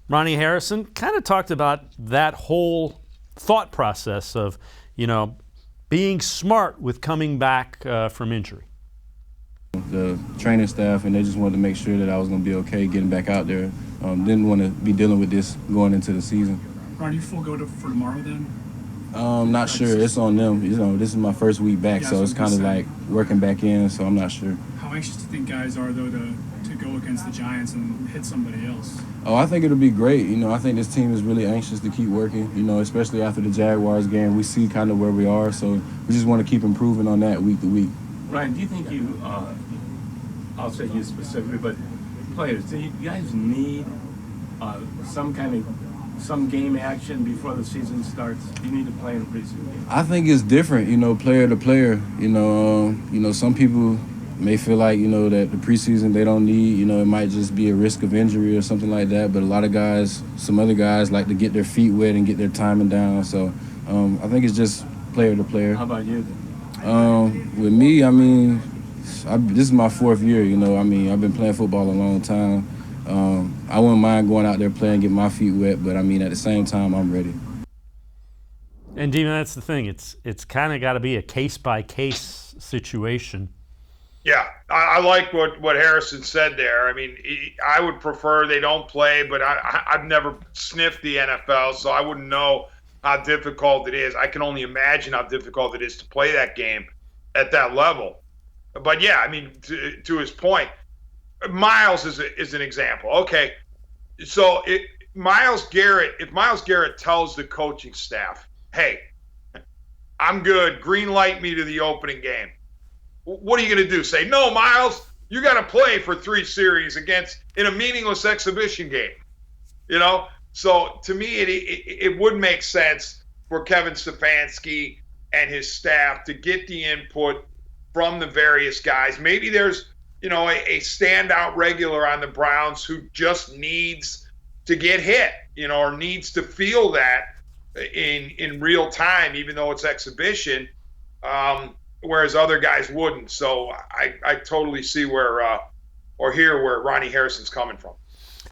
Ronnie Harrison kind of talked about that whole thought process of, being smart with coming back from injury. The training staff, and they just wanted to make sure that I was going to be okay getting back out there. Didn't want to be dealing with this going into the season. Ron, you full go for tomorrow then? Not sure. It's on them. This is my first week back, so it's kind of like working back in, so I'm not sure. How anxious do you think guys are, though, to go against the Giants and hit somebody else? Oh, I think it'll be great. I think this team is really anxious to keep working, especially after the Jaguars game. We see kind of where we are, so we just want to keep improving on that week to week. Ryan, do you think I'll say you specifically, but players, do you guys need some game action before the season starts? Do you need to play in a preseason game? I think it's different, player to player. Some people may feel like, that the preseason they don't need, it might just be a risk of injury or something like that. But a lot of guys, some other guys like to get their feet wet and get their timing down. So I think it's just player to player. How about you? With me, this is my fourth year, I've been playing football a long time. I wouldn't mind going out there playing, get my feet wet, but at the same time, I'm ready. And Demon, that's the thing. It's kind of got to be a case-by-case situation. Yeah, I like what Harrison said there. I would prefer they don't play, but I've never sniffed the NFL, so I wouldn't know how difficult it is. I can only imagine how difficult it is to play that game at that level. But yeah, to his point, Miles is an example. Okay, so if Miles Garrett tells the coaching staff, hey, I'm good, green light me to the opening game, what are you going to do? Say, no, Miles, you got to play for 3 series in a meaningless exhibition game. So to me, it would make sense for Kevin Stefanski and his staff to get the input from the various guys. Maybe there's, a standout regular on the Browns who just needs to get hit, or needs to feel that in real time, even though it's exhibition, whereas other guys wouldn't. So I totally see where Ronnie Harrison's coming from.